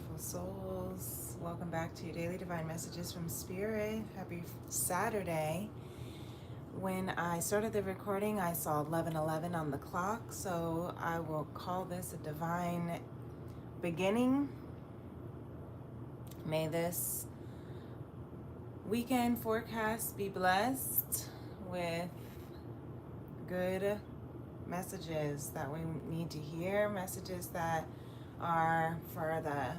beautiful souls. Welcome back to Daily Divine Messages from Spirit. Happy Saturday. When I started the recording, I saw 11:11 on the clock, so I will call this a divine beginning. May this weekend forecast be blessed with good messages that we need to hear, messages that are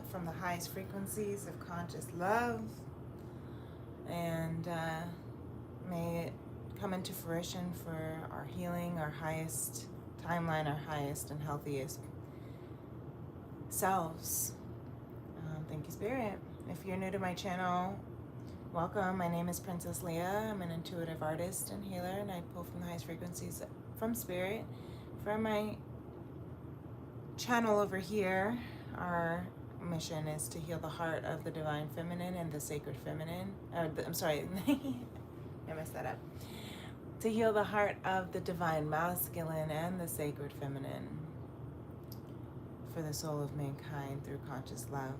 from the highest frequencies of conscious love, and may it come into fruition for our healing, our highest timeline, our highest and healthiest selves. Thank you, Spirit. If you're new to my channel, welcome. My name is Princess Leah. I'm an intuitive artist and healer, and I pull from the highest frequencies from Spirit. For my channel over here, our mission is to heal the heart of the divine feminine and the sacred feminine. I'm sorry, I messed that up. To heal the heart of the divine masculine and the sacred feminine for the soul of mankind through conscious love.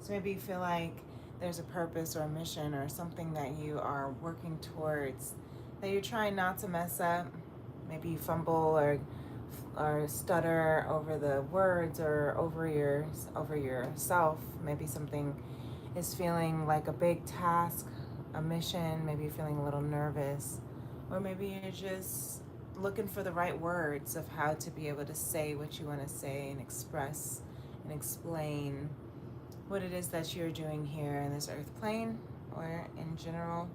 So maybe you feel like there's a purpose or a mission or something that you are working towards that you're trying not to mess up. Maybe you fumble or stutter over the words or over yourself. Maybe something is feeling like a big task, a mission. Maybe you're feeling a little nervous, or maybe you're just looking for the right words of how to be able to say what you want to say and express and explain what it is that you're doing here in this earth plane or in general.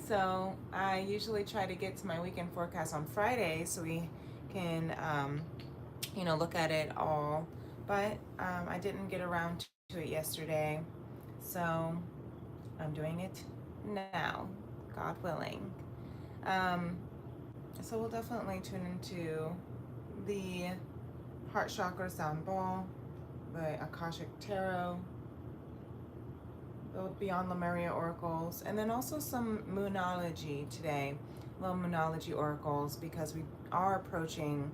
So I usually try to get to my weekend forecast on Friday so we can, look at it all. But I didn't get around to it yesterday, so I'm doing it now, God willing. So we'll definitely tune into the Heart Chakra Sound Ball, the Akashic Tarot, the Beyond Lemuria Oracles, and then also some Moonology today, little Moonology Oracles, because we are approaching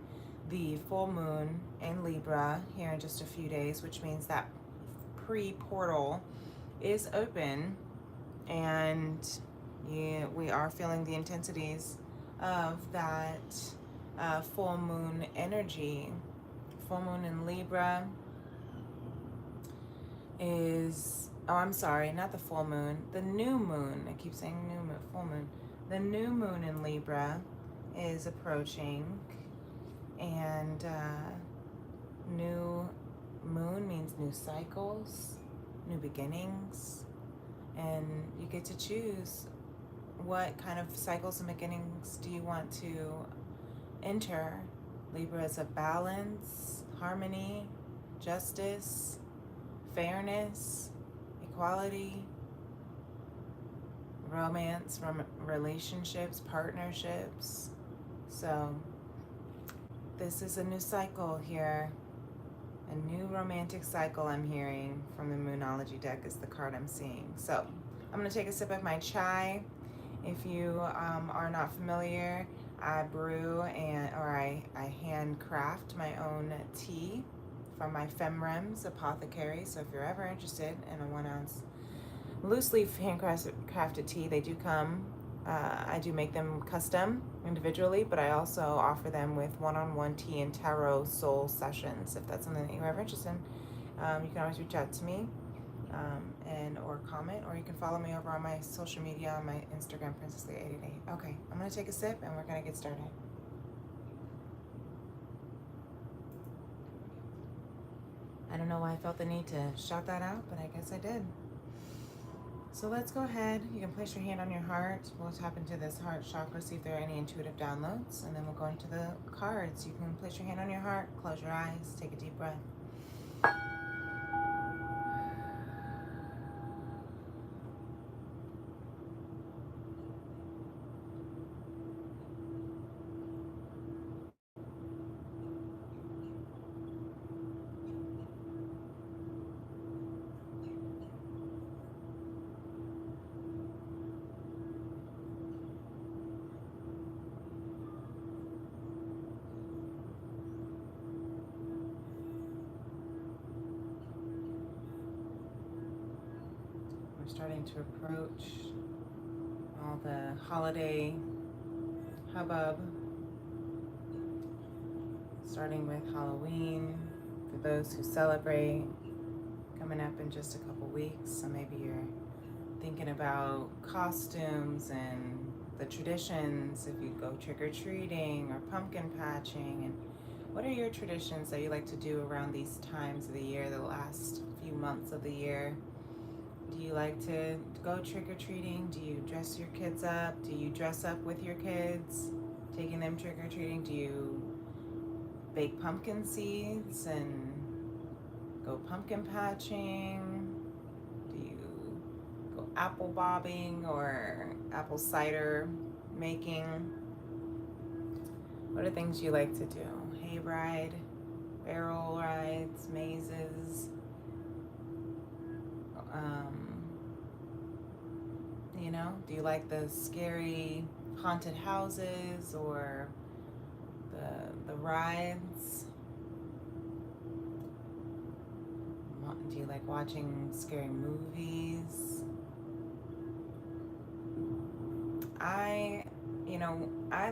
the full moon in Libra here in just a few days, which means that pre-portal is open, and we are feeling the intensities of that full moon energy. Full moon in Libra is, oh, I'm sorry, not the full moon, the new moon. I keep saying new moon, full moon. The new moon in Libra is approaching, and new moon means new cycles, new beginnings, and you get to choose what kind of cycles and beginnings do you want to enter. Libra is a balance, harmony, justice, fairness, equality, romance, relationships, partnerships. So this is a new cycle here, a new romantic cycle I'm hearing from the Moonology deck is the card I'm seeing. So I'm going to take a sip of my chai. If you are not familiar, I brew I handcraft my own tea from my FemRems apothecary. So if you're ever interested in a 1 ounce loose leaf handcrafted tea, they do come. I do make them custom individually, but I also offer them with one-on-one tea and tarot soul sessions. If that's something that you're ever interested in, you can always reach out to me or comment, or you can follow me over on my social media, on my Instagram, PrincessLeah888. Okay, I'm gonna take a sip and we're gonna get started. I don't know why I felt the need to shout that out, but I guess I did. So let's go ahead. You can place your hand on your heart. We'll tap into this heart chakra, see if there are any intuitive downloads, and then we'll go into the cards. You can place your hand on your heart, close your eyes, take a deep breath. We're starting to approach all the holiday hubbub, starting with Halloween for those who celebrate, coming up in just a couple weeks. So maybe you're thinking about costumes and the traditions, if you go trick-or-treating or pumpkin patching, and what are your traditions that you like to do around these times of the year, the last few months of the year? Do you like to go trick-or-treating? Do you dress your kids up? Do you dress up with your kids, taking them trick-or-treating? Do you bake pumpkin seeds and go pumpkin patching? Do you go apple bobbing or apple cider making? What are things you like to do? Hayride, barrel rides, mazes. You know, do you like the scary haunted houses or the rides? Do you like watching scary movies? I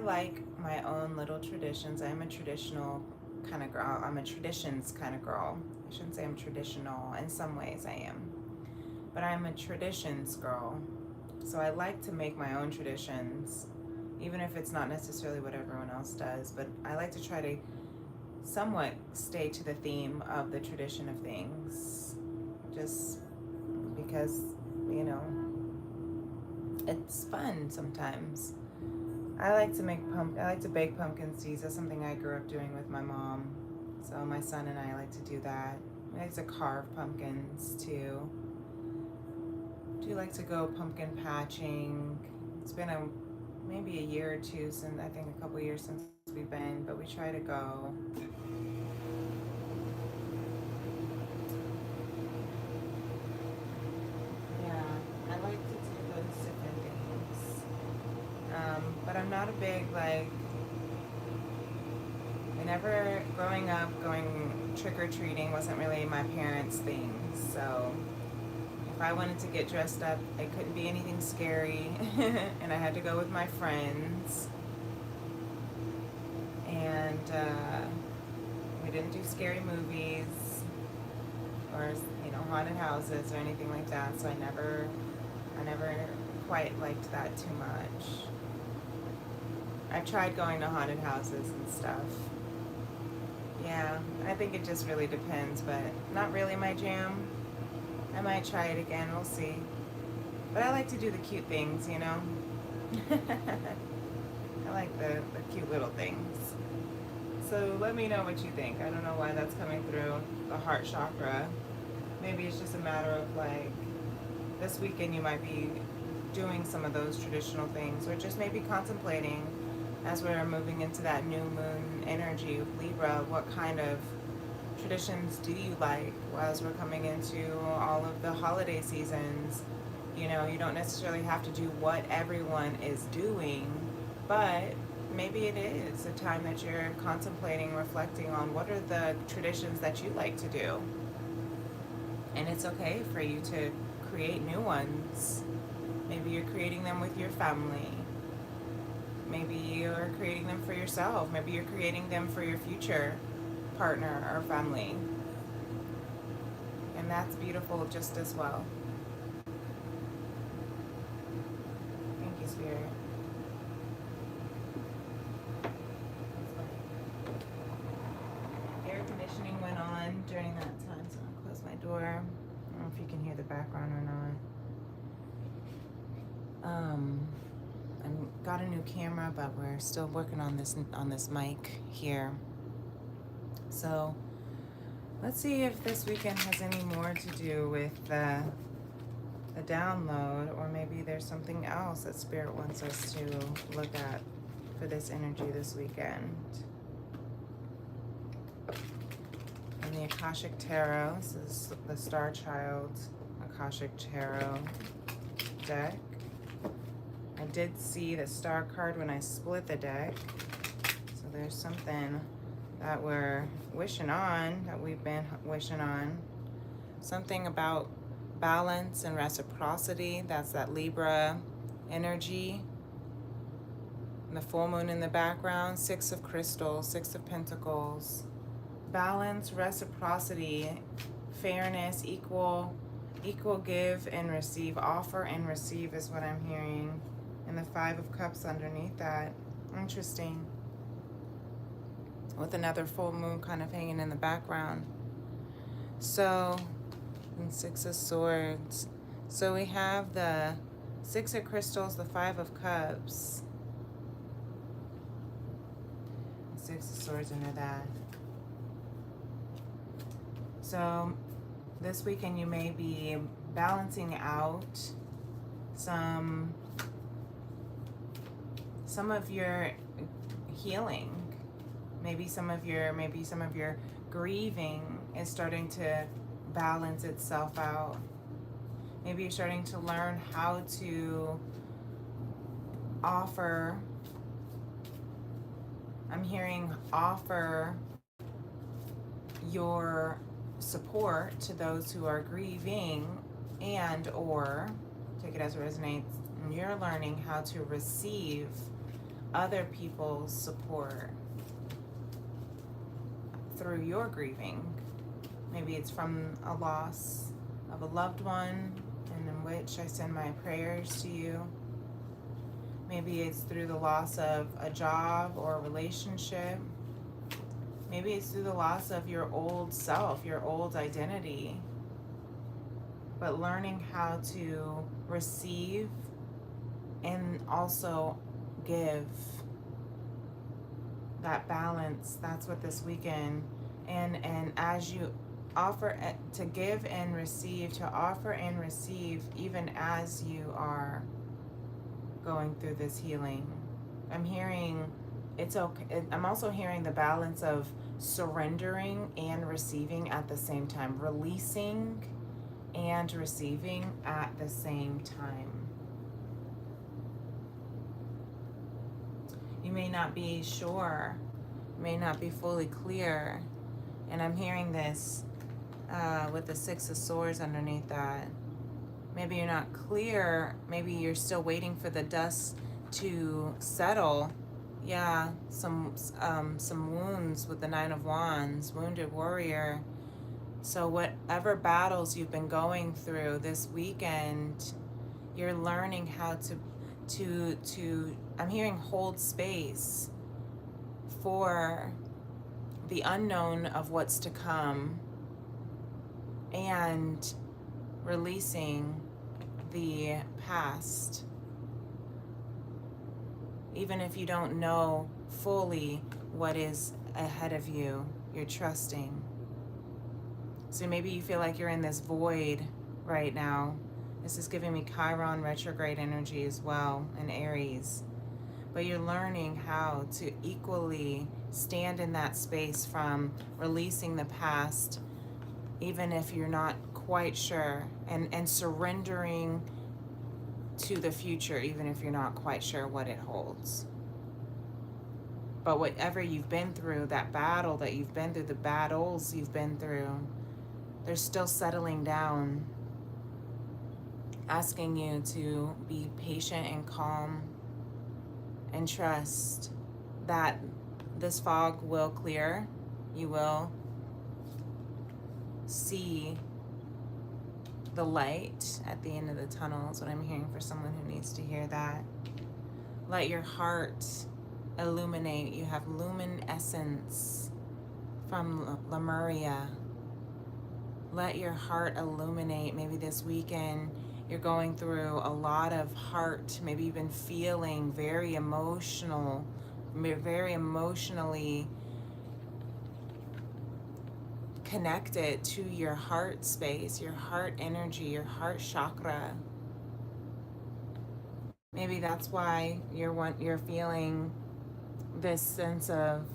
like my own little traditions. I'm a traditional kind of girl. I'm a traditions kind of girl. I shouldn't say I'm traditional. In some ways I am. But I'm a traditions girl. So I like to make my own traditions, even if it's not necessarily what everyone else does. But I like to try to somewhat stay to the theme of the tradition of things. Just because, it's fun sometimes. I like to bake pumpkin seeds. That's something I grew up doing with my mom. So my son and I like to do that. We like to carve pumpkins too. Do you like to go pumpkin patching? It's been maybe a year or two since, I think a couple years since we've been, but we try to go. I like to do those different things. But I'm not a big, growing up, going trick-or-treating wasn't really my parents' thing. So if I wanted to get dressed up, it couldn't be anything scary. And I had to go with my friends. And we didn't do scary movies or, haunted houses or anything like that. So I never quite liked that too much. I've tried going to haunted houses and stuff. Yeah, I think it just really depends, but not really my jam. I might try it again, we'll see. But I like to do the cute things, I like the cute little things. So let me know what you think. I don't know why that's coming through the heart chakra. Maybe it's just a matter of this weekend you might be doing some of those traditional things, or just maybe contemplating as we're moving into that new moon energy of Libra, what kind of traditions do you like as we're coming into all of the holiday seasons? You don't necessarily have to do what everyone is doing, but maybe it is a time that you're contemplating, reflecting on what are the traditions that you like to do. And it's okay for you to create new ones. Maybe you're creating them with your family. Maybe you're creating them for yourself. Maybe you're creating them for your future partner or family. And that's beautiful just as well. Thank you, Spirit. Air conditioning went on during that time, so I'll close my door. I don't know if you can hear the background or not. I got a new camera, but we're still working on this mic here. So let's see if this weekend has any more to do with the download, or maybe there's something else that Spirit wants us to look at for this energy this weekend. And the Akashic Tarot, this is the Star Child Akashic Tarot deck. I did see the star card when I split the deck. So there's something that we're wishing on, that we've been wishing on. Something about balance and reciprocity. That's that Libra energy. And the full moon in the background, Six of Crystals, Six of Pentacles. Balance, reciprocity, fairness, equal give and receive. Offer and receive is what I'm hearing. And the Five of Cups underneath that. Interesting. With another full moon kind of hanging in the background. So, and Six of Swords. So we have the Six of Crystals, the Five of Cups. Six of Swords under that. So this weekend you may be balancing out some of your healing. Maybe some of your grieving is starting to balance itself out. Maybe you're starting to learn how to offer. I'm hearing offer your support to those who are grieving, and or take it as it resonates, and you're learning how to receive other people's support through your grieving. Maybe it's from a loss of a loved one, and in which I send my prayers to you. Maybe it's through the loss of a job or a relationship. Maybe it's through the loss of your old self, your old identity. But learning how to receive and also give. That balance, that's what this weekend. And as you offer to give and receive, to offer and receive, even as you are going through this healing. I'm hearing it's okay. I'm also hearing the balance of surrendering and receiving at the same time, releasing and receiving at the same time. You may not be sure, may not be fully clear, and I'm hearing this with the Six of Swords underneath that. Maybe you're not clear, maybe you're still waiting for the dust to settle. Yeah, some wounds with the Nine of Wands, wounded warrior. So whatever battles you've been going through this weekend, you're learning how to I'm hearing hold space for the unknown of what's to come, and releasing the past. Even if you don't know fully what is ahead of you, you're trusting. So maybe you feel like you're in this void right now. This is giving me Chiron retrograde energy as well, in Aries. But you're learning how to equally stand in that space from releasing the past, even if you're not quite sure, and surrendering to the future, even if you're not quite sure what it holds. But whatever you've been through, that battle that you've been through, the battles you've been through, they're still settling down, asking you to be patient and calm and trust that this fog will clear. You will see the light at the end of the tunnel is what I'm hearing for someone who needs to hear that. Let your heart illuminate. You have luminescence from Lemuria. Let your heart illuminate. Maybe this weekend you're going through a lot of heart. Maybe you've been feeling very emotional, very emotionally connected to your heart space, your heart energy, your heart chakra. Maybe that's why you're feeling this sense of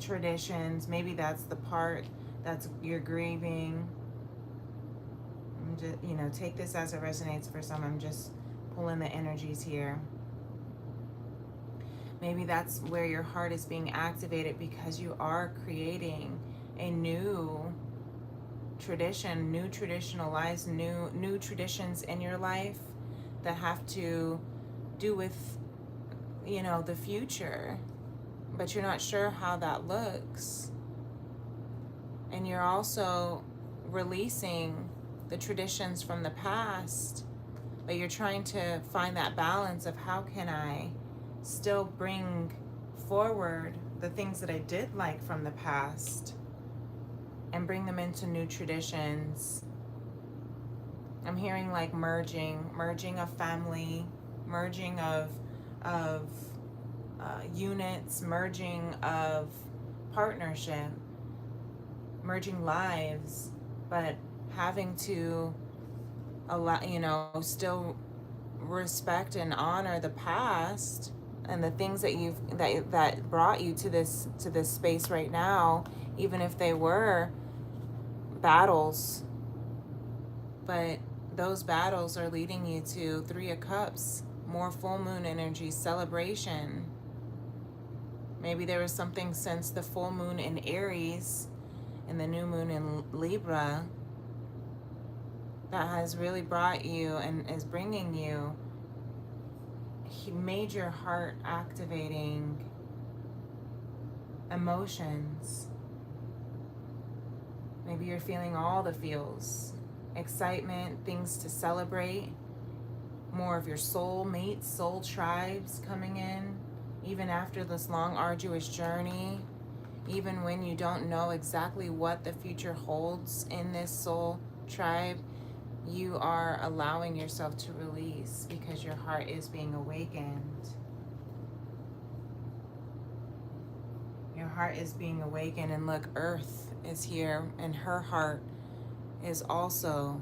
traditions. Maybe that's the part that's you're grieving. Just, take this as it resonates for some. I'm just pulling the energies here. Maybe that's where your heart is being activated because you are creating a new tradition, new traditional lives, new traditions in your life that have to do with, you know, the future, but you're not sure how that looks. And you're also releasing the traditions from the past, but you're trying to find that balance of how can I still bring forward the things that I did like from the past and bring them into new traditions. I'm hearing like merging of family, merging of units, merging of partnership, merging lives, but having to allow, you know, still respect and honor the past and the things that that brought you to this space right now, even if they were battles. But those battles are leading you to Three of Cups, more full moon energy, celebration. Maybe there was something since the full moon in Aries and the new moon in Libra that has really brought you and is bringing you major heart activating emotions. Maybe you're feeling all the feels, excitement, things to celebrate, more of your soul mates, soul tribes coming in, even after this long, arduous journey, even when you don't know exactly what the future holds in this soul tribe, you are allowing yourself to release because your heart is being awakened. Your heart is being awakened, and look, Earth is here, and her heart is also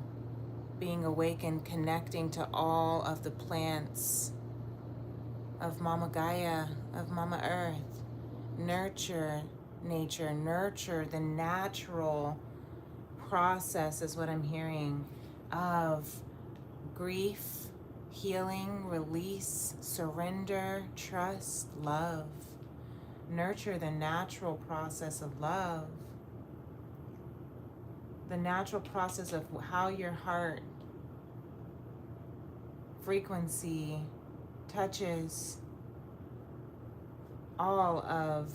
being awakened, connecting to all of the plants of Mama Gaia, of Mama Earth. Nurture nature, nurture the natural process is what I'm hearing of grief, healing, release, surrender, trust, love. Nurture the natural process of love. The natural process of how your heart frequency touches all of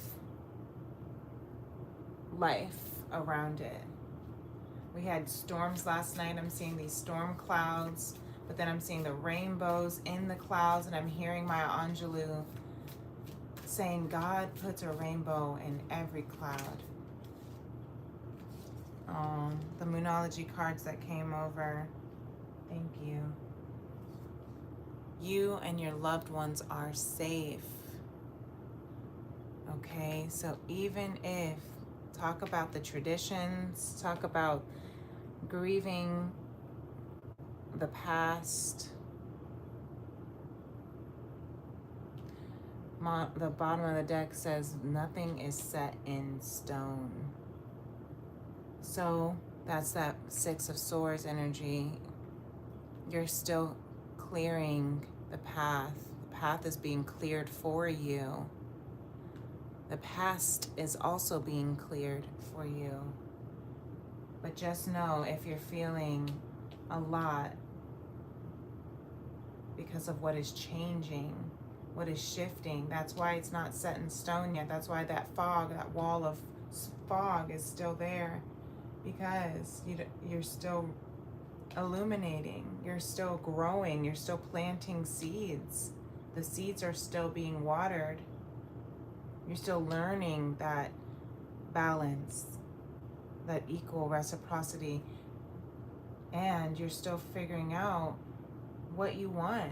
life around it. We had storms last night. I'm seeing these storm clouds, but then I'm seeing the rainbows in the clouds, and I'm hearing Maya Angelou saying God puts a rainbow in every cloud. The Moonology cards that came over, thank you. You and your loved ones are safe. Okay, so even if, talk about the traditions, talk about grieving the past. The bottom of the deck says nothing is set in stone. So that's that Six of Swords energy. You're still clearing the path. The path is being cleared for you. The past is also being cleared for you. But just know, if you're feeling a lot because of what is changing, what is shifting, that's why it's not set in stone yet. That's why that fog, that wall of fog is still there, because you're still illuminating, you're still growing, you're still planting seeds. The seeds are still being watered. You're still learning that balance, that equal reciprocity, and you're still figuring out what you want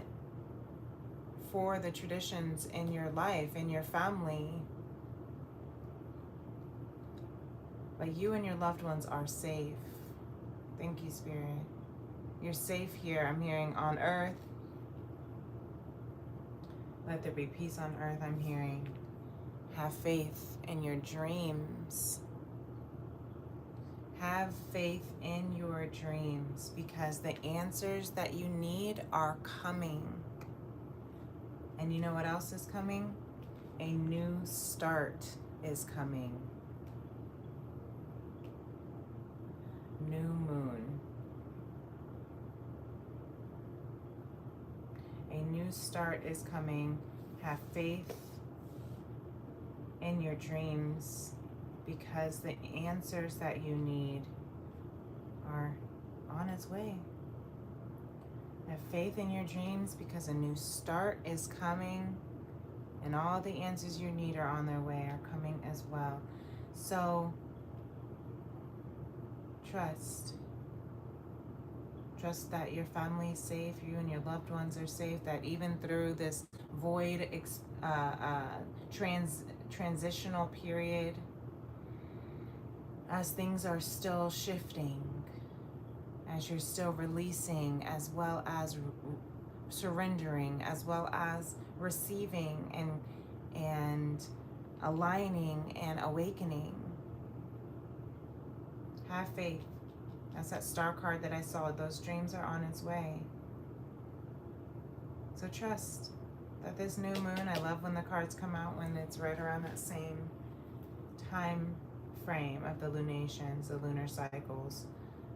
for the traditions in your life, in your family. But you and your loved ones are safe. Thank you, Spirit. You're safe here. I'm hearing on earth. Let there be peace on earth, I'm hearing. Have faith in your dreams. Have faith in your dreams, because the answers that you need are coming. And you know what else is coming? A new start is coming. New new start is coming. Have faith in your dreams, because the answers that you need are on its way. Have faith in your dreams, because a new start is coming, and all the answers you need are on their way, are coming as well. So trust. Trust that your family is safe, you and your loved ones are safe, that even through this void transitional period, as things are still shifting, as you're still releasing, as well as surrendering, as well as receiving and aligning and awakening, have faith. That's that star card that I saw. Those dreams are on its way. So trust that this new moon, I love when the cards come out when it's right around that same time frame of the lunations, the lunar cycles.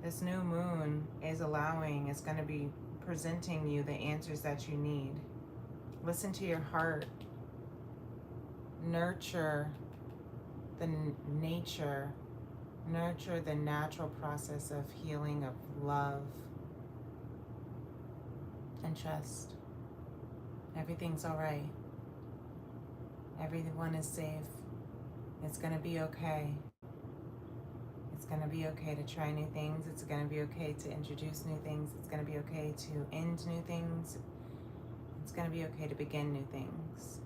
This new moon is allowing, it's going to be presenting you the answers that you need. Listen to your heart. Nurture the nature. Nurture the natural process of healing, of love, and trust. Everything's all right. Everyone is safe. It's going to be okay. It's going to be okay to try new things. It's going to be okay to introduce new things. It's going to be okay to end new things. It's going to be okay to begin new things.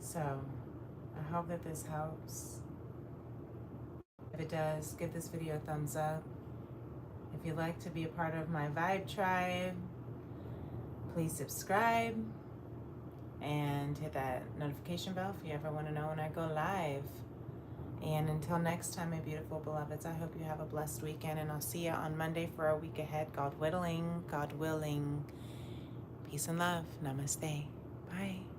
So, I hope that this helps. If it does, give this video a thumbs up. If you'd like to be a part of my Vibe Tribe, please subscribe and hit that notification bell if you ever want to know when I go live. And until next time, my beautiful beloveds, I hope you have a blessed weekend, and I'll see you on Monday for a week ahead. God willing, God willing. Peace and love. Namaste. Bye.